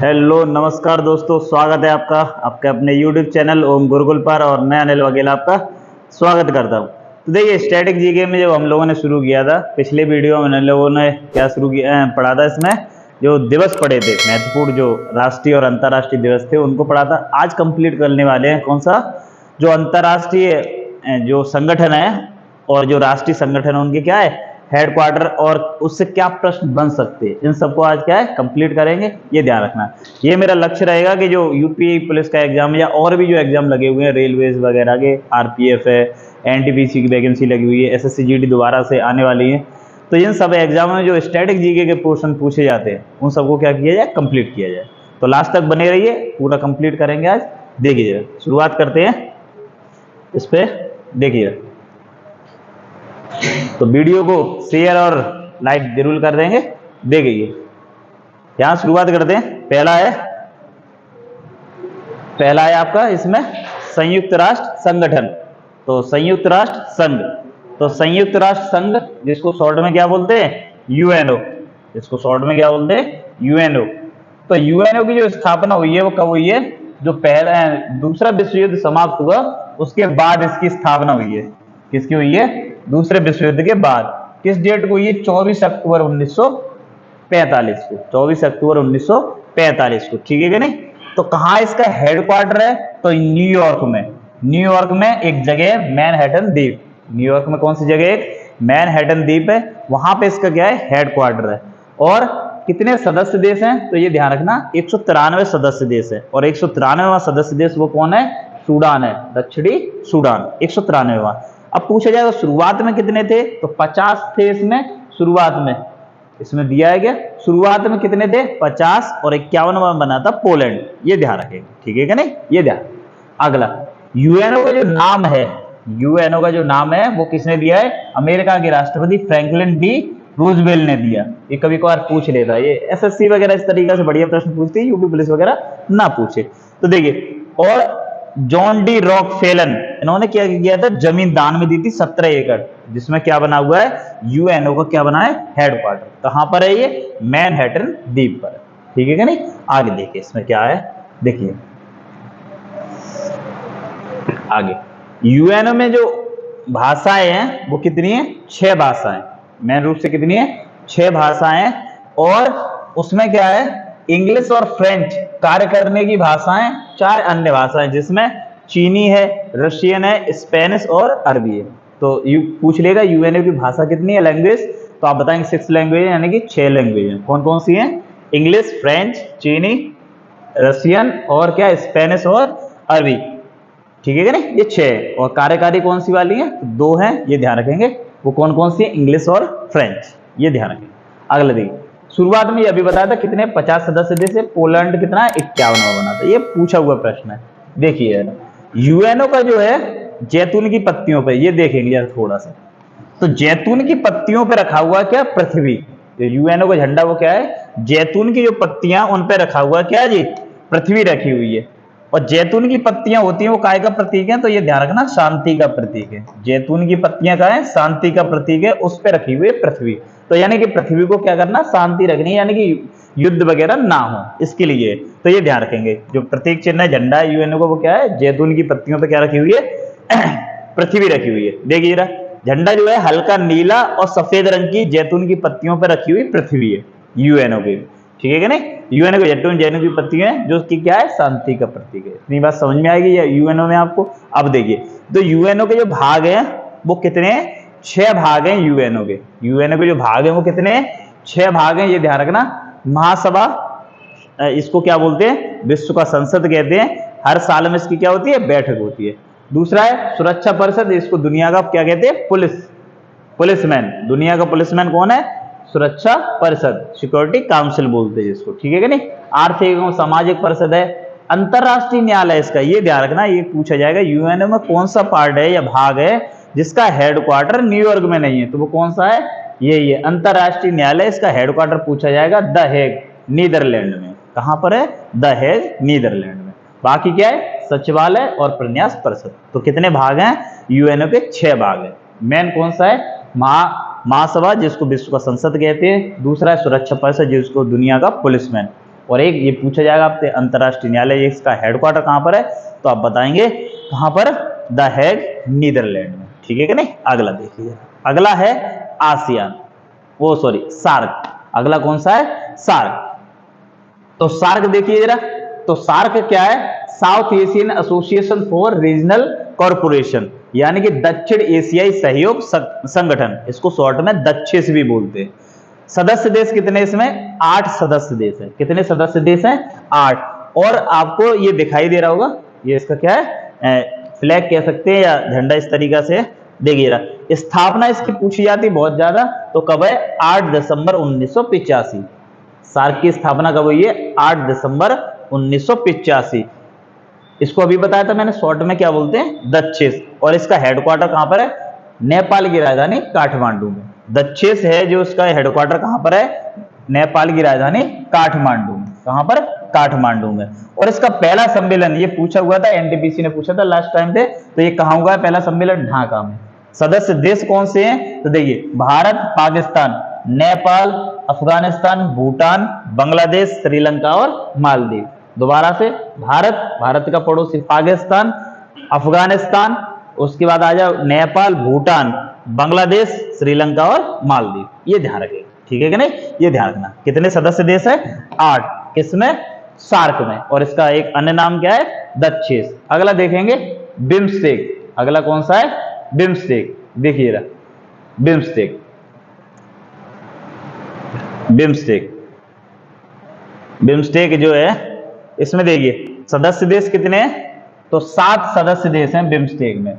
Hello नमस्कार दोस्तों, स्वागत है आपका आपके अपने यूट्यूब चैनल ओम गुरुकुल पर। और मैं अनिल वगेला आपका स्वागत करता हूं। तो देखिए, स्टैटिक जीके में जो हम लोगों ने शुरू किया था, पिछले वीडियो में हम लोगों ने क्या शुरू किया पढ़ा था, इसमें जो दिवस पढ़े थे महत्वपूर्ण, जो राष्ट्रीय और अंतर्राष्ट्रीय दिवस थे उनको पढ़ा था। आज कंप्लीट करने वाले हैं कौन सा, जो अंतर्राष्ट्रीय जो संगठन है और जो राष्ट्रीय संगठन है उनके क्या है हेडक्वार्टर, और उससे क्या प्रश्न बन सकते हैं, इन सबको आज क्या है कंप्लीट करेंगे। ये ध्यान रखना, ये मेरा लक्ष्य रहेगा कि जो यूपी पुलिस का एग्जाम या और भी जो एग्जाम लगे हुए हैं रेलवेज वगैरह के, आरपीएफ है, एनटीपीसी की वैकेंसी लगी हुई है, एसएससी जीडी दोबारा से आने वाली है, तो इन सब एग्जाम में जो स्टैटिक जीके के पोर्शन पूछे जाते हैं उन सबको क्या किया जाए, कंप्लीट किया जाए। तो लास्ट तक बने रहिए, पूरा कंप्लीट करेंगे आज। देखिए शुरुआत करते हैं इस पे। देखिए, तो वीडियो को शेयर और लाइक जरूर कर देंगे। देखिए यहां शुरुआत करते हैं। पहला है आपका इसमें संयुक्त राष्ट्र संगठन। तो संयुक्त राष्ट्र संघ, तो संयुक्त राष्ट्र संघ जिसको शॉर्ट में क्या बोलते हैं, यूएनओ, जिसको शॉर्ट में क्या बोलते हैं, यूएनओ। तो यूएनओ की जो स्थापना हुई है वो कब हुई है, जो पहला दूसरा विश्व युद्ध समाप्त हुआ उसके बाद इसकी स्थापना हुई है। किसकी हुई है, दूसरे विश्व युद्ध के बाद। किस डेट को, ये 24 अक्टूबर 1945 को, 24 अक्टूबर 1945 को, ठीक है कि नहीं। तो कहाँ इसका हेडक्वार्टर है, तो न्यूयॉर्क में। न्यूयॉर्क में एक जगह है मैनहट्टन द्वीप, न्यूयॉर्क में कौन सी जगह है, मैनहट्टन द्वीप है, वहां पे इसका क्या है हेडक्वार्टर है। और कितने सदस्य देश हैं, तो ये ध्यान रखना 193 सदस्य देश है। और 193वां सदस्य देश वो कौन है, सूडान है, दक्षिणी सूडान, 193वां। अब पूछा जाएगा शुरुआत में कितने थे, तो 50 थे इसमें शुरुआत में, इसमें दिया है क्या, शुरुआत में कितने थे 50, और 51वां बना था पोलैंड। ये ध्यान रखेंगे, ठीक है कि नहीं, ये ध्यान। अगला, यूएनओ का जो नाम है, यूएनओ का जो नाम है वो किसने दिया है, अमेरिका के राष्ट्रपति फ्रैंकलिन डी रूजवेल्ट ने दिया। ये कभी कभार पूछ लेता है, ये एसएससी वगैरह इस तरीके से बढ़िया प्रश्न पूछती है, यूपी पुलिस वगैरह ना पूछे। तो देखिए, और जॉन डी रॉकफेलर इन्होंने क्या किया था, जमीन दान में दी थी 17 एकड़, जिसमें क्या बना हुआ है, यूएनओ का क्या बना है हेडक्वार्टर। कहां पर है ये, मैनहट्टन द्वीप पर, ठीक है कि नहीं। आगे देखिए इसमें क्या है, देखिए आगे यूएनओ में जो भाषाएं हैं वो कितनी है, 6 भाषाएं, मेन रूप से कितनी है, 6 भाषाएं। और उसमें क्या है, इंग्लिश और फ्रेंच कार्य करने की भाषाएं, 4 अन्य भाषाएं, जिसमें चीनी है, रशियन है, स्पेनिश और अरबी है। तो पूछ लेगा यूएनओ की भाषा कितनी है, लैंग्वेज, तो आप बताएंगे 6 लैंग्वेज, यानी कि 6 लैंग्वेज है। कौन कौन सी हैं, इंग्लिश, फ्रेंच, चीनी, रशियन और क्या, स्पेनिश और अरबी, ठीक है कि नहीं, ये 6। और कार्यकारी कौन सी वाली है, 2 हैं, ये ध्यान रखेंगे। वो कौन कौन सी है, इंग्लिश और फ्रेंच, ये ध्यान रखेंगे। अगला देखिए, शुरुआत में ये अभी बताया था कितने 50 सदस्य देश है, पोलैंड कितना है 51वां बना था, ये पूछा हुआ प्रश्न है। देखिए यूएनओ का जो है जैतून की पत्तियों पे, ये देखेंगे यार थोड़ा सा, तो जैतून की पत्तियों पे रखा हुआ क्या, पृथ्वी। यूएनओ का झंडा वो क्या है, जैतून की जो पत्तियां उन पे रखा हुआ क्या जी, पृथ्वी रखी हुई है। और जैतून की पत्तियां होती हैं वो काय का प्रतीक है, तो ये ध्यान रखना शांति का प्रतीक है। जैतून की पत्तियां क्या है, शांति का प्रतीक है, उस पे रखी हुई है पृथ्वी। तो यानी कि पृथ्वी को क्या करना, शांति रखनी है, यानी कि युद्ध वगैरह ना हो, इसके लिए। तो ये ध्यान रखेंगे, जो प्रतीक चिन्ह है झंडा है यूएनओ को, वो क्या है, जैतून की पत्तियों पे क्या रखी हुई है पृथ्वी रखी हुई है। देखिए झंडा जो है हल्का नीला और सफेद रंग की जैतून की पत्तियों पर रखी हुई पृथ्वी है यूएनओ की, ठीक है कि नहीं। यूएनओ को जैतून की पत्ती है जो उसकी क्या है, शांति का प्रतीक है। इतनी बात समझ में आएगी या यूएनओ में आपको। अब देखिए, तो यूएनओ के जो भाग हैं वो कितने हैं, 6 भाग हैं यूएनओ के। यूएनओ के जो भाग हैं वो कितने हैं, 6 भाग हैं, ये ध्यान रखना। महासभा, इसको क्या बोलते हैं, विश्व का संसद कहते हैं, हर साल में इसकी क्या होती है, बैठक होती है। दूसरा है सुरक्षा परिषद, इसको दुनिया का क्या कहते हैं, पुलिसमैन। दुनिया का पुलिसमैन कौन है, सुरक्षा परिषद, सिक्योरिटी काउंसिल बोलते हैं जिसको, ठीक है कि नहीं। आर्थिक एवं सामाजिक परिषद है। अंतरराष्ट्रीय न्यायालय इसका, ये ध्यान रखना, ये पूछा जाएगा यूएनओ में कौन सा पार्ट है या भाग है जिसका हेडक्वार्टर न्यूयॉर्क में नहीं है, तो वो कौन सा है, ये अंतरराष्ट्रीय न्यायालय। इसका हेडक्वार्टर पूछा जाएगा द हेग, नीदरलैंड में। कहां पर है, द हेग, नीदरलैंड में। बाकी क्या है, सचिवालय और प्रन्यास परिषद। तो कितने भाग हैं यूएनओ के, 6 भाग है। मेन कौन सा है, महासभा जिसको विश्व का संसद कहते हैं। दूसरा है सुरक्षा परिषद जिसको दुनिया का पुलिसमैन। और एक ये पूछा जाएगा आपसे अंतर्राष्ट्रीय न्यायालय इसका हेडक्वार्टर कहाँ पर है, तो आप बताएंगे कहाँ पर, द हेग नीदरलैंड में। ठीक है कि नहीं। अगला देखिए, अगला है आसियान, वो सॉरी सार्क। अगला कौन सा है, सार्क। तो सार्क देखिए जरा, तो सार्क क्या है, south Asian association for regional corporation, यानी कि दक्षिण एशियाई सहयोग संगठन, इसको शॉर्ट में दक्षेस भी बोलते हैं। सदस्य देश कितने इसमें, 8 सदस्य देश है। कितने सदस्य देश हैं, 8। और आपको ये दिखाई दे रहा होगा, ये इसका क्या है, फ्लैग कह सकते हैं या झंडा, इस तरीका से देखिएगा। स्थापना इसकी पूछी जाती बहुत ज्यादा, तो कब है, 8 दिसंबर 1985। सार्क की स्थापना कब हुई है, 8 दिसंबर 1985। इसको अभी बताया था मैंने, शॉर्ट में क्या बोलते हैं, दक्षेस। और इसका हेडक्वार्टर कहां पर है, नेपाल की राजधानी काठमांडू में। दक्षेस है जो इसका हेडक्वार्टर कहां पर है, नेपाल की राजधानी काठमांडू में। कहां पर, काठमांडू में। और इसका पहला सम्मेलन ये पूछा हुआ था, एनटीपीसी ने पूछा था लास्ट टाइम पे, तो ये कहां हुआ है पहला सम्मेलन, ढाका में। सदस्य देश कौन से हैं, तो देखिए भारत, पाकिस्तान, नेपाल, अफगानिस्तान, भूटान, बांग्लादेश, श्रीलंका और मालदीव। दोबारा से, भारत का पड़ोसी पाकिस्तान, अफगानिस्तान, उसके बाद आ जाओ नेपाल, भूटान, बांग्लादेश, श्रीलंका और मालदीव। ये ध्यान रखें, ठीक है कि नहीं, ये ध्यान रखना। कितने सदस्य देश है, 8। किसमें, सार्क में। और इसका एक अन्य नाम क्या है, दक्षेस। अगला देखेंगे बिम्स्टेक। अगला कौन सा है, बिम्स्टेक। देखिएगा बिम्स्टेक, बिम्स्टेक जो है, इसमें देखिए सदस्य देश कितने हैं, तो 7 सदस्य देश हैं बिम्स्टेक में।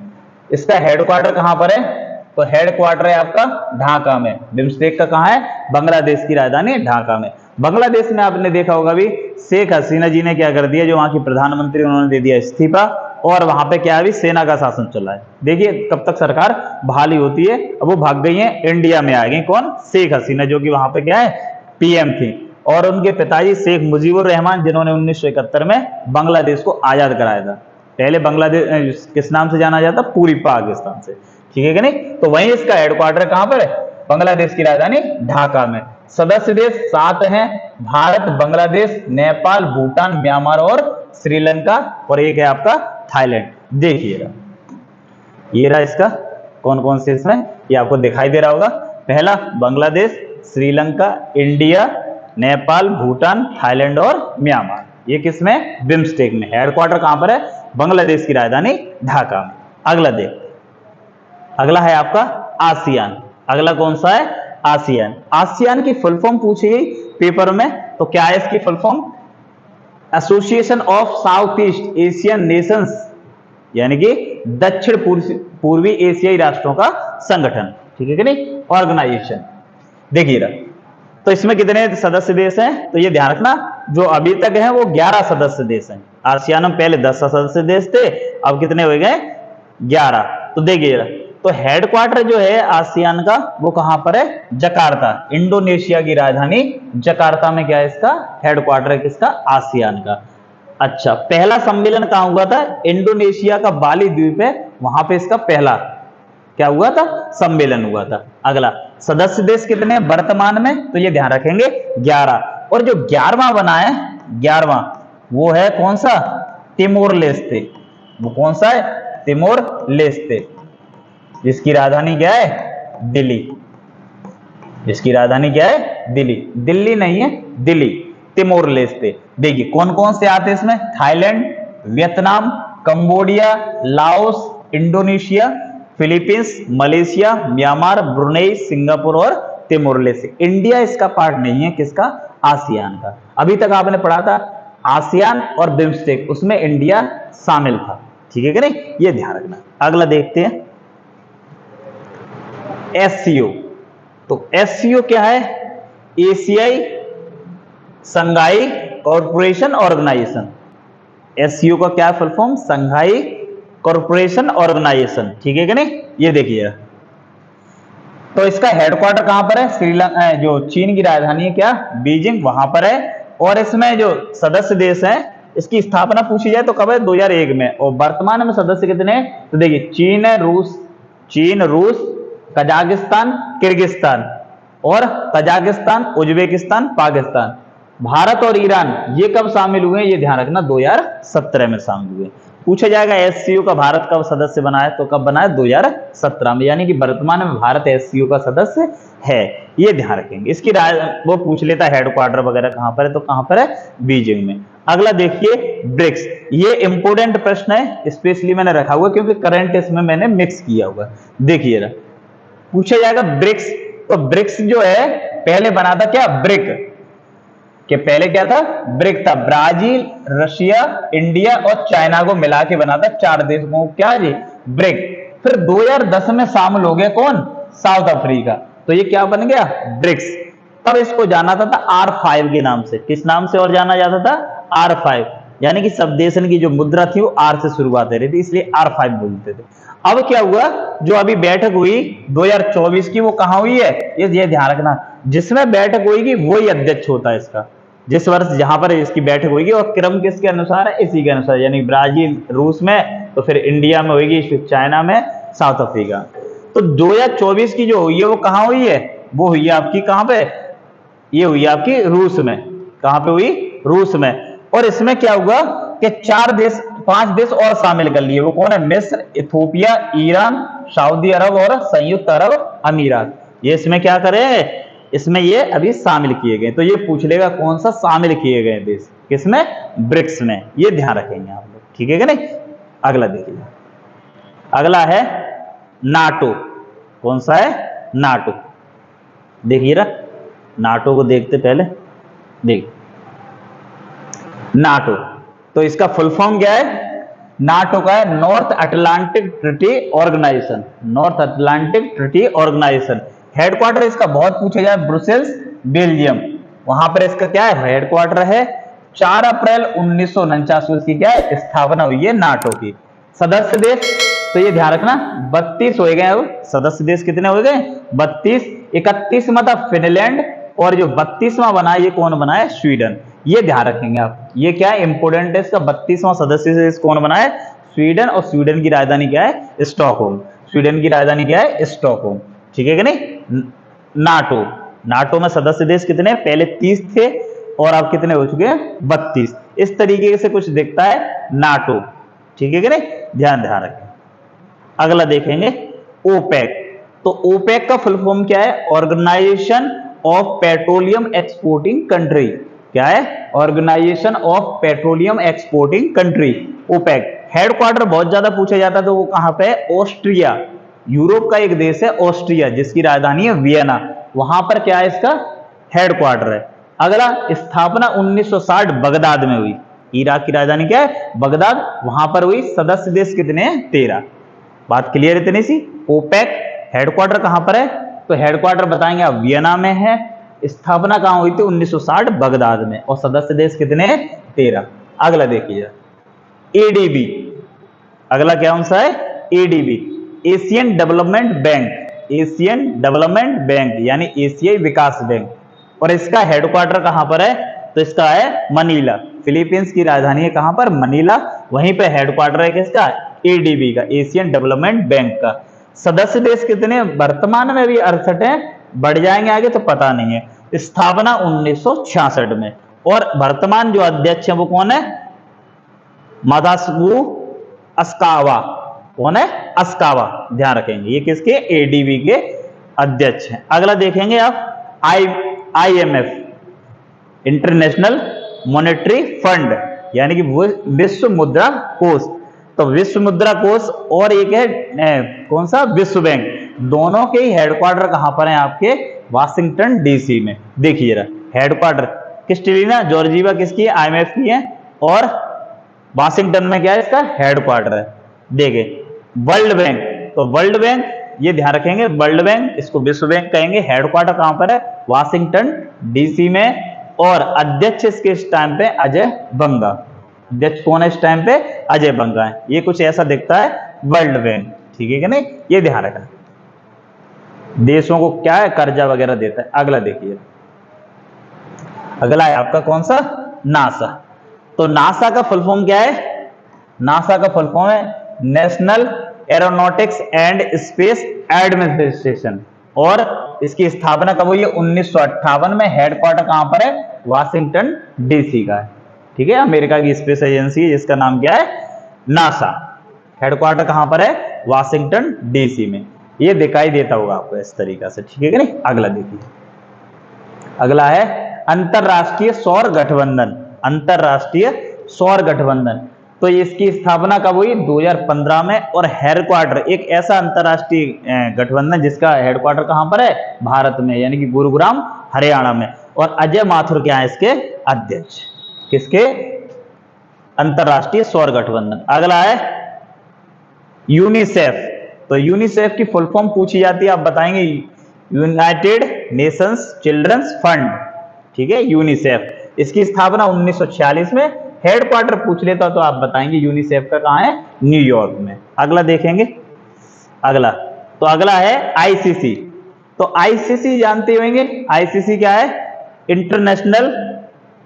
इसका हेडक्वार्टर कहां पर है, तो हेडक्वार्टर है आपका ढाका में। बिम्स्टेक का कहां है, बांग्लादेश की राजधानी ढाका में। बांग्लादेश में आपने देखा होगा भी, शेख हसीना जी ने क्या कर दिया, जो वहां की प्रधानमंत्री, उन्होंने दे दिया इस्तीफा, और वहां पे क्या अभी सेना का शासन चल रहा है। देखिए कब तक सरकार बहाली होती है। अब वो भाग गई है, इंडिया में आ गई। कौन, शेख हसीना, जो कि वहां पे क्या है, पीएम थी। और उनके पिताजी शेख मुजीबुर रहमान, जिन्होंने 1971 में बांग्लादेश को आजाद कराया था। पहले बांग्लादेश किस नाम से जाना जाता, पूरी पाकिस्तान से। ठीक है कि नहीं। तो वहीं इसका हेडक्वार्टर कहां पर है, बांग्लादेश की राजधानी ढाका में। सदस्य देश 7 हैं, भारत, बांग्लादेश, नेपाल, भूटान, म्यांमार और श्रीलंका, और एक है आपका थाईलैंड। देखिएगा ये रहा इसका कौन कौन से इसमें, ये आपको दिखाई दे रहा होगा। पहला बांग्लादेश, श्रीलंका, इंडिया, नेपाल, भूटान, थाईलैंड और म्यांमार। ये किसमें, बिम्स्टेक में। हेडक्वार्टर कहां पर है, बांग्लादेश की राजधानी ढाका में। अगला देख, अगला है आपका आसियान। अगला कौन सा है, आसियान। आसियान की फुल फॉर्म पूछी गई पेपर में, तो क्या है इसकी full form, association of south east Asian Nations, यानी कि दक्षिण पूर्वी एशियाई राष्ट्रों का संगठन। ठीक है कि नहीं, ऑर्गेनाइजेशन। देखिएगा तो इसमें कितने सदस्य देश हैं, तो ये ध्यान रखना, जो अभी तक हैं वो 11 सदस्य देश हैं। आसियान में पहले 10 सदस्य देश थे, अब कितने हो गए, 11। तो देखिएगा, तो हेडक्वार्टर जो है आसियान का, वो कहां पर है, जकार्ता, इंडोनेशिया की राजधानी जकार्ता में क्या है इसका हेडक्वार्टर, किसका, आसियान का। अच्छा, पहला सम्मेलन कहां हुआ था, इंडोनेशिया का बाली द्वीप है, वहां पे इसका पहला क्या हुआ था, सम्मेलन हुआ था। अगला, सदस्य देश कितने हैं वर्तमान में, तो ये ध्यान रखेंगे 11। और जो 11वां बना है, 11वां, वो है कौन सा, तिमोर लेस्ते। वो कौन सा है, तिमोर लेस्ते, जिसकी राजधानी क्या है, दिल्ली। जिसकी राजधानी क्या है, दिल्ली। दिल्ली नहीं है, दिल्ली। Timor Leste. देखिए कौन कौन से आते हैं इसमें, Thailand, Vietnam, Cambodia, Laos, Indonesia, Philippines, Malaysia, Myanmar, Brunei, Singapore और तिमोर लेस्ते। इंडिया इसका पार्ट नहीं है, किसका, आसियान का। अभी तक आपने पढ़ा था आसियान और बिम्स्टेक, उसमें इंडिया शामिल था। ठीक है कि नहीं, ये ध्यान रखना। अगला देखते हैं एससीओ। तो एससीओ क्या है, एशियाई संघाई कॉरपोरेशन ऑर्गेनाइजेशन। एससीओ का क्या full form, Shanghai corporation organisation. ठीक है कि नहीं, ये देखिए। तो इसका हेडक्वार्टर कहां पर है, श्रीलंका, जो चीन की राजधानी है क्या, बीजिंग, वहां पर है। और इसमें जो सदस्य देश हैं, इसकी स्थापना पूछी जाए तो कब है, 2001 में। और वर्तमान में सदस्य कितने हैं, तो देखिए चीन, रूस, कजाकिस्तान, किर्गिस्तान, और कजाकिस्तान, उज्बेकिस्तान, पाकिस्तान। भारत और ईरान ये कब शामिल हुए, ये ध्यान रखना 2017 में शामिल हुए। पूछा जाएगा एससीओ का भारत कब सदस्य बना है, तो कब बना है 2017 में, यानी कि वर्तमान में भारत एससीओ का सदस्य है, ये ध्यान रखेंगे। इसकी वो पूछ लेता है हेडक्वार्टर वगैरह कहां पर है, तो कहां पर है, बीजिंग में। अगला देखिए ब्रिक्स, ये इंपोर्टेंट प्रश्न है, स्पेशली मैंने रखा हुआ क्योंकि करंट इसमें मैंने मिक्स किया हुआ। देखिए पूछा जाएगा ब्रिक्स, तो ब्रिक्स जो है पहले बना था क्या, ब्रिक के पहले क्या था, ब्रिक था, ब्राजील, रशिया, इंडिया और चाइना को मिला के बना था, 4 देशों को क्या जी, ब्रिक। फिर 2010 में शामिल हो गया कौन, साउथ अफ्रीका, तो ये क्या बन गया, ब्रिक्स। तब इसको जाना था R5 के नाम से, किस नाम से और जाना जाता था, R5, यानी कि सब देशन की जो मुद्रा थी वो R से शुरुआत हो रही थी, इसलिए R5 बोलते थे। अब क्या हुआ, जो अभी बैठक हुई 2024 की, वो कहां हुई है, ये ध्यान रखना, जिसमें बैठक होगी वही अध्यक्ष होता है इसका, जिस वर्ष जहां पर इसकी बैठक होगी, और क्रम किसके अनुसार है, इसी के अनुसार, यानी ब्राजील रूस में, तो फिर इंडिया में होगी, फिर चाइना में, साउथ अफ्रीका। तो 2024 की जो हुई है वो कहां हुई है, वो हुई है आपकी कहां पे, ये हुई आपकी रूस में, कहां पे हुई, रूस में। और इसमें क्या हुआ कि 5 देश और शामिल कर लिए, वो कौन है, मिस्र, इथोपिया, ईरान, सऊदी अरब और संयुक्त अरब अमीरात। ये इसमें क्या करे, इसमें ये अभी शामिल किए गए, तो ये पूछ लेगा कौन सा शामिल किए गए देश, किसमें, ब्रिक्स में, ये ध्यान रखेंगे आप लोग, ठीक है कि नहीं। अगला देखिए, अगला है नाटो, कौन सा है, नाटो। देखिए ना, नाटो को देखते पहले, देख नाटो, तो इसका फुल फॉर्म क्या है, नाटो का है North Atlantic Treaty Organisation, North Atlantic Treaty Organisation. Headquarter इसका बहुत पूछा जाए, ब्रुसेल्स, बेल्जियम, वहां पर इसका क्या है, हेडक्वार्टर है। 4 अप्रैल 1949 की क्या है, स्थापना हुई है नाटो की। सदस्य देश, तो ये ध्यान रखना 32 हो गए, अब सदस्य देश कितने हो गए, 32। 31वां था फिनलैंड, और जो 32वां बना ये कौन बना है, स्वीडन, ये ध्यान रखेंगे आप, ये क्या है इंपोर्टेंट है, इसका 32वां सदस्य देश कौन बना है, स्वीडन, और स्वीडन की राजधानी क्या है, स्टॉकहोम, स्वीडन की राजधानी क्या है, स्टॉकहोम, ठीक है कि नहीं। नाटो, नाटो में सदस्य देश कितने, पहले 30 थे और अब कितने हो चुके हैं, 32। इस तरीके से कुछ दिखता है नाटो, ठीक है कि नहीं, ध्यान रखें। अगला देखेंगे ओपेक, तो ओपेक का फुल फॉर्म क्या है, Organisation of Petroleum Exporting Country, क्या है, Organisation of Petroleum Exporting Country, OPEC. Headquarter बहुत ज्यादा पूछा जाता है, तो वो कहां पे है, ऑस्ट्रिया, यूरोप का एक देश है ऑस्ट्रिया, जिसकी राजधानी है वियना, वहां पर क्या है, इसका हेडक्वार्टर है। अगला स्थापना 1960 बगदाद में हुई, इराक की राजधानी क्या है, बगदाद, वहां पर हुई। सदस्य देश कितने हैं, 13। बात क्लियर इतनी सी। ओपेक हेडक्वार्टर कहां पर है, तो हेडक्वार्टर बताएंगे आप, वियना में है। स्थापना कहां हुई थी, 1960 बगदाद में, और सदस्य देश कितने हैं, 13। अगला देखिए एडीबी, अगला क्या कौन सा है, ADB, Asian development bank, Asian development bank यानी एशियाई विकास बैंक, और इसका हेडक्वार्टर कहां पर है, तो इसका है मनीला, फिलीपींस की राजधानी है कहां पर, मनीला, वहीं पे हेडक्वार्टर है किसका, एडीबी का, एशियन डेवलपमेंट बैंक का। सदस्य देश कितने, वर्तमान में भी 68 है, बढ़ जाएंगे आगे तो पता नहीं है। स्थापना 1966 में, और वर्तमान जो अध्यक्ष है वो कौन है, मादासु अस्कावा, कौन है, अस्कावा, ध्यान रखेंगे, ये किसके, एडीबी के अध्यक्ष हैं। अगला देखेंगे आप आईएमएफ, इंटरनेशनल मॉनेटरी फंड, यानी कि विश्व मुद्रा कोष, तो विश्व मुद्रा कोष और एक है कौन सा, विश्व बैंक, दोनों के ही हेडक्वार्टर कहां पर हैं आपके, वाशिंगटन डीसी में। देखिए हेडक्वार्टर, क्रिस्टलिना जॉर्जिवा किसकी है, आईएमएफ की है, और वाशिंगटन में क्या है इसका हेडक्वार्टर है। देखे वर्ल्ड बैंक, तो वर्ल्ड बैंक ये ध्यान रखेंगे, वर्ल्ड बैंक इसको विश्व बैंक कहेंगे, हेडक्वार्टर कहां पर है, वाशिंगटन डीसी में, और अध्यक्ष इसके इस टाइम पे अजय बंगा, अध्यक्ष कौन है इस टाइम पे, अजय बंगा है। ये कुछ ऐसा दिखता है वर्ल्ड बैंक, ठीक है कि नहीं, ये ध्यान रखना, देशों को क्या है, कर्जा वगैरह देता है। अगला देखिए, अगला है आपका कौन सा, नासा, तो नासा का फुल फॉर्म क्या है, नासा का फुल फॉर्म है national aeronautics and space administration, और इसकी स्थापना कब हुई है, 1958 में। हेडक्वार्टर कहां पर है, वाशिंगटन डीसी का है। ठीक है, अमेरिका की स्पेस एजेंसी है जिसका नाम क्या है, नासा। हेडक्वार्टर कहां पर है, वाशिंगटन डीसी में। ये दिखाई देता होगा आपको इस तरीका से। ठीक है कि नहीं। अगला देखिए, अगला है अंतरराष्ट्रीय सौर गठबंधन। अंतरराष्ट्रीय सौर गठबंधन, तो इसकी स्थापना कब हुई, 2015 में। और हेडक्वार्टर, एक ऐसा अंतरराष्ट्रीय गठबंधन जिसका हेडक्वार्टर कहां पर है, भारत में, यानी कि गुरुग्राम हरियाणा में। और अजय माथुर क्या है इसके अध्यक्ष, किसके, अंतरराष्ट्रीय सौर गठबंधन। अगला है यूनिसेफ। तो यूनिसेफ की फुल फॉर्म पूछी जाती है, आप बताएंगे, यूनाइटेड नेशंस चिल्ड्रंस फंड। ठीक है, यूनिसेफ। इसकी स्थापना 1946 में। हेडक्वार्टर पूछ लेता तो आप बताएंगे यूनिसेफ का कहां है, न्यूयॉर्क में। अगला देखेंगे, अगला, तो अगला है आईसीसी। तो आईसीसी जानते होंगे, आईसीसी क्या है,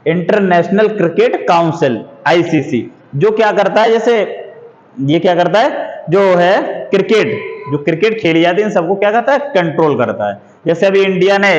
इंटरनेशनल क्रिकेट काउंसिल, आईसीसी। जो क्या करता है, जैसे ये क्या करता है, जो है जो क्रिकेट खेली जाती है इन सबको क्या करता है, कंट्रोल करता है। जैसे अभी इंडिया ने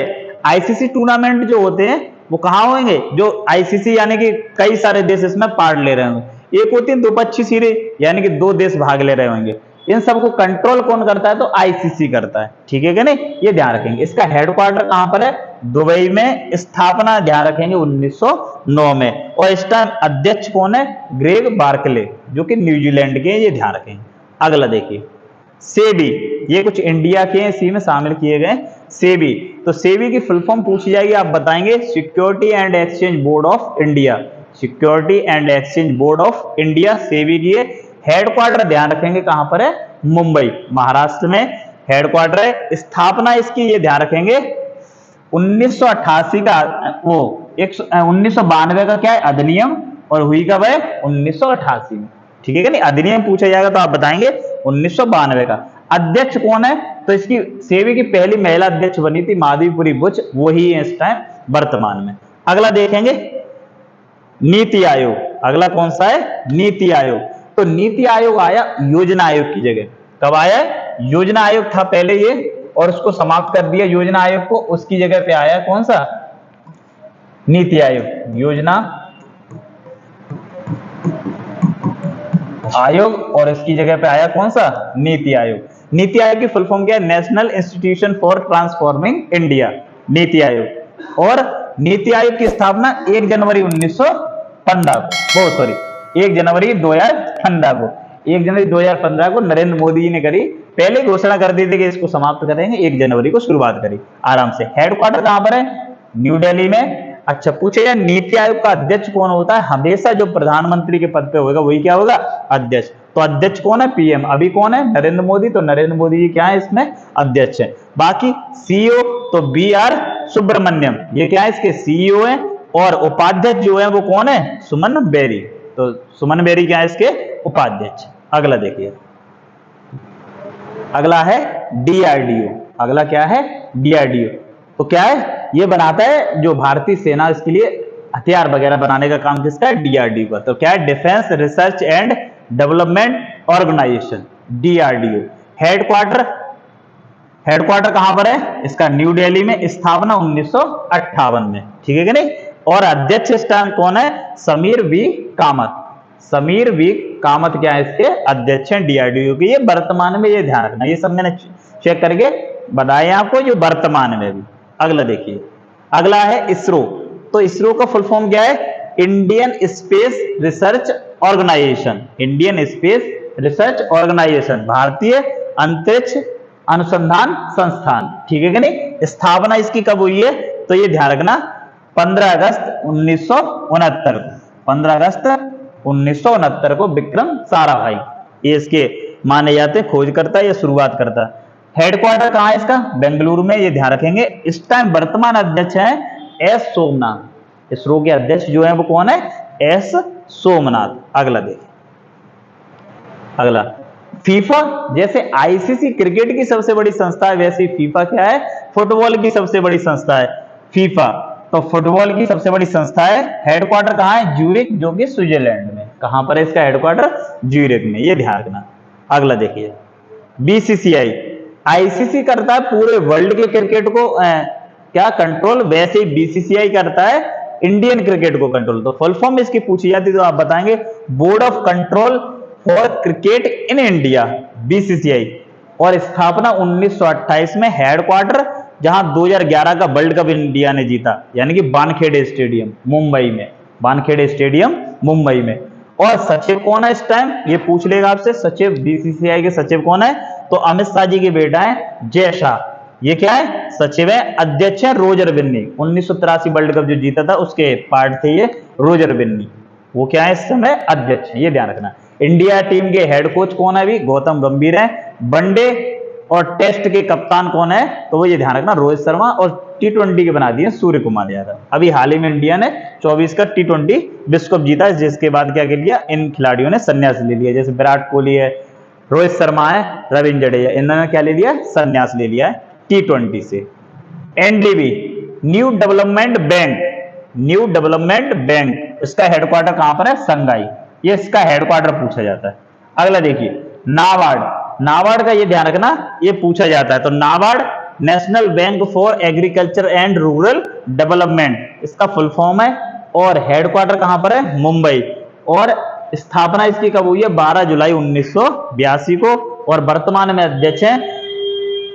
आईसीसी टूर्नामेंट जो होते हैं वो कहां होंगे, जो आईसीसी यानी कि कई सारे देश इसमें पार्ट ले रहे होंगे। एक होती है द्विपक्षीय सीरीज, यानी कि 2 देश भाग ले रहे होंगे। इन सबको कंट्रोल कौन करता है, तो आईसीसी करता है। ठीक है कि नहीं, ये ध्यान रखेंगे। इसका हेडक्वार्टर कहां पर है, दुबई में। स्थापना ध्यान रखेंगे 1909 में। और इस टाइम अध्यक्ष कौन है, ग्रेग बार्कले, जो कि न्यूजीलैंड के, ये ध्यान रखेंगे। अगला देखिए सेबी, ये कुछ इंडिया के इसी में शामिल किए गए। सेबी, तो सेबी की फुल फॉर्म पूछी जाएगी, आप बताएंगे, security and exchange board of India. Security and exchange board of India, SEBI की हेडक्वार्टर ध्यान रखेंगे कहां पर है, मुंबई महाराष्ट्र में हेडक्वार्टर है। स्थापना इसकी ये ध्यान रखेंगे 1988 का, वो 1992 का क्या है अधिनियम, और हुई कब है, 1988 में। ठीक है कि नहीं, अधिनियम पूछा जाएगा तो आप बताएंगे 1992 का। अध्यक्ष कौन है, तो इसकी सेबी की पहली महिला अध्यक्ष बनी थी माधवीपुरी बुच, वही है इस टाइम वर्तमान में। अगला देखेंगे नीति आयोग। अगला कौन सा है, नीति आयोग। तो नीति आयोग आया योजना आयोग की जगह। कब आया, योजना आयोग था पहले ये, और उसको समाप्त कर दिया योजना आयोग को। उसकी जगह पे आया कौन सा, नीति आयोग, योजना आयोग, और इसकी जगह पे आया कौन सा, नीति आयोग। नीति आयोग की फुल फॉर्म क्या है, national institution for transforming India, NITI Aayog. और नीति आयोग की स्थापना 1 जनवरी 2015 1 जनवरी 2015 को 1 जनवरी 2015 को नरेंद्र मोदी जी ने करी। पहले घोषणा कर दी थी कि इसको समाप्त करेंगे, 1 जनवरी को शुरुआत करी आराम से। हेडक्वार्टर कहां पर है, न्यू दिल्ली में। अच्छा, पूछे जाए नीति आयोग का अध्यक्ष कौन होता है, हमेशा जो प्रधानमंत्री के पद पे होगा वही क्या होगा, अध्यक्ष। तो अध्यक्ष कौन है, पीएम। अभी कौन है, नरेंद्र मोदी। तो नरेंद्र मोदी जी क्या है इसमें, अध्यक्ष है। बाकी सीईओ तो BR सुब्रमण्यम, ये क्या है इसके सीईओ है। और उपाध्यक्ष जो है वो कौन है, सुमन बेरी। तो सुमन बेरी क्या है इसके उपाध्यक्ष। अगला देखिए, अगला है DRDO। अगला क्या है, DRDO। तो क्या है, ये बनाता है जो भारतीय सेना, इसके लिए हथियार वगैरह बनाने का काम किसका है, DRDO का। तो क्या है, Defence Research and Development Organisation, DRDO। Headquarter कहां पर है इसका, न्यू दिल्ली में। स्थापना 1958 में। ठीक है कि नहीं। और अध्यक्ष इस टाइम कौन है, समीर वी कामत। समीर वी कामत क्या है इसके अध्यक्ष हैं DRDO के। ये वर्तमान में, ये ध्यान रखना, ये सब मैंने चेक करके बताए आपको, जो वर्तमान में भी। अगला देखिए, अगला है इसरो। तो इसरो का फुल फॉर्म क्या है, Indian Space Research Organisation. Indian Space Research Organisation, भारतीय अंतरिक्ष अनुसंधान संस्थान। ठीक है कि नहीं। स्थापना इसकी कब हुई है, तो ये ध्यान रखना 15 अगस्त 1969 को। 15 अगस्त 1969 को विक्रम साराभाई ये इसके माने जाते खोजकर्ता या शुरुआत करता। हेडक्वार्टर कहां है इसका, बेंगलुरु में। ये ध्यान रखेंगे। इस टाइम वर्तमान अध्यक्ष हैं S सोमनाथ। इसरो के अध्यक्ष जो है वो कौन है, S सोमनाथ। अगला देखिए, अगला फीफा। जैसे आईसीसी क्रिकेट की सबसे बड़ी संस्था है, वैसे फीफा क्या है, फुटबॉल की सबसे बड़ी संस्था है फीफा। तो फुटबॉल की सबसे बड़ी संस्था है। हेडक्वार्टर कहां है, ज्यूरिक, जो कि स्विट्जरलैंड में। कहां पर है इसका हेडक्वार्टर, ज्यूरिक में। ये ध्यान रखना। अगला देखिए BCCI। आईसीसी करता है पूरे वर्ल्ड के क्रिकेट को क्या कंट्रोल, वैसे ही BCCI करता है इंडियन क्रिकेट को कंट्रोल। तो फुल फॉर्म इसकी पूछी जाती तो आप बताएंगे board of control for cricket in India, BCCI. और स्थापना 1928 में, हेडक्वार्टर जहां 2011 का वर्ल्ड कप इंडिया ने जीता, यानी कि वानखेड़े स्टेडियम मुंबई में, वानखेड़े स्टेडियम मुंबई में। और सचिव कौन है इस टाइम, ये पूछ लेगा आपसे, सचिव बीसीसीआई के सचिव कौन है, तो अमित शाह जी के बेटा है जय शाह। ये क्या है, सचिव है। अध्यक्ष है रोजर बिन्नी, 1983 वर्ल्ड कप जो जीता था उसके पार्ट थे ये रोजर बिन्नी, वो क्या है इस समय अध्यक्ष है, ये ध्यान रखना। इंडिया टीम के हेड कोच कौन है अभी, गौतम गंभीर है। वनडे और टेस्ट के कप्तान कौन है, तो वो ये ध्यान रखना रोहित शर्मा। और T20 के बना दिए सूर्य कुमार यादव। अभी हाल ही में इंडिया ने 24 का T20 विश्व कप जीता, जिसके बाद क्या कर लिया, इन खिलाड़ियों ने संन्यास ले लिया, जैसे विराट कोहली है, रोहित शर्मा है, रविंद्र जडेजा, इन्होंने क्या ले लिया, संन्यास ले लिया है T20 से। NDB, new development bank, new development bank, इसका हेडक्वार्टर कहां पर है, संघाई, ये इसका हेडक्वार्टर पूछा जाता है। अगला देखिए नाबार्ड, नाबार्ड का ये ध्यान रखना, ये पूछा जाता है। तो NABARD national bank for agriculture and rural development, इसका फुल फॉर्म है। और हेडक्वार्टर कहां पर है, मुंबई। और स्थापना इसकी कब हुई है, 12 जुलाई 1982 को। और वर्तमान में अध्यक्ष हैं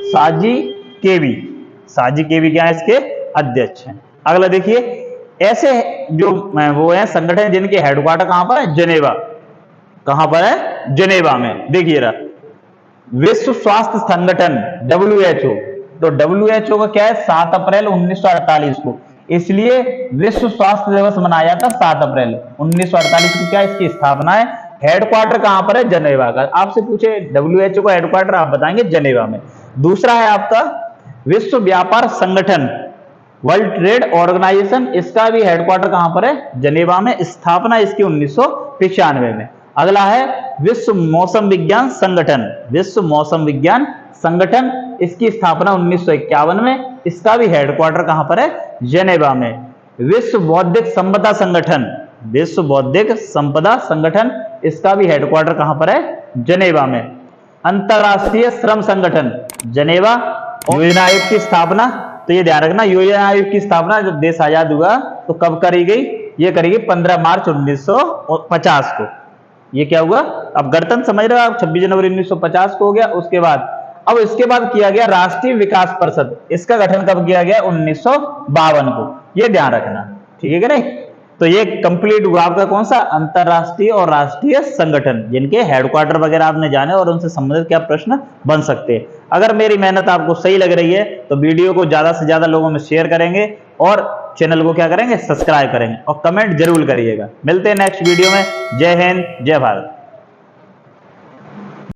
साजी केवी, साजी केवी क्या है इसके अध्यक्ष हैं। अगला देखिए, ऐसे जो वो है संगठन जिनके हेडक्वार्टर कहां पर है, जेनेवा, कहां पर है, जेनेवा में। देखिए रहा विश्व स्वास्थ्य संगठन WHO, तो WHO का क्या है, 7 अप्रैल 1948 को, इसलिए विश्व स्वास्थ्य दिवस मनाया था 7 अप्रैल 1948 को। क्या इसकी स्थापना है, हेडक्वार्टर कहां पर है, जेनेवा का। आपसे पूछे WHO का हेडक्वार्टर, आप बताएंगे जेनेवा में। दूसरा है आपका विश्व व्यापार संगठन, वर्ल्ड ट्रेड ऑर्गेनाइजेशन, इसका भी हेडक्वार्टर कहां पर है, जेनेवा में, स्थापना इसकी 1995 में। अगला है विश्व मौसम विज्ञान संगठन, विश्व मौसम विज्ञान संगठन, इसकी स्थापना 1951 में, इसका भी हेडक्वार्टर कहां पर है, जेनेवा में। विश्व बौद्धिक संपदा संगठन, विश्व बौद्धिक संपदा संगठन, इसका भी हेडक्वार्टर कहां पर है, जेनेवा में। अंतरराष्ट्रीय श्रम संगठन, जेनेवा। योजना आयोग की स्थापना, तो ये ध्यान रखना, योजना आयोग की स्थापना जब देश आजाद हुआ तो कब करी गई, ये करी गई 15 मार्च 1950 को। ये क्या हुआ, अब गणतंत्र समझ रहे हो आप, 26 जनवरी 1950 को हो गया। उसके बाद अब इसके बाद किया गया राष्ट्रीय विकास परिषद, इसका गठन कब किया गया, 1952 को, ये ध्यान रखना, ठीक है कि नहीं। तो ये कंप्लीट हुआ आपका कौन सा, अंतरराष्ट्रीय और राष्ट्रीय संगठन, जिनके हेडक्वार्टर वगैरह आपने जाने और उनसे संबंधित क्या प्रश्न बन सकते हैं। अगर मेरी मेहनत आपको सही लग रही है तो वीडियो को ज्यादा से ज्यादा लोगों में शेयर करेंगे और चैनल को क्या करेंगे, सब्सक्राइब करेंगे और कमेंट जरूर करिएगा। मिलते हैं नेक्स्ट वीडियो में। जय हिंद, जय भारत।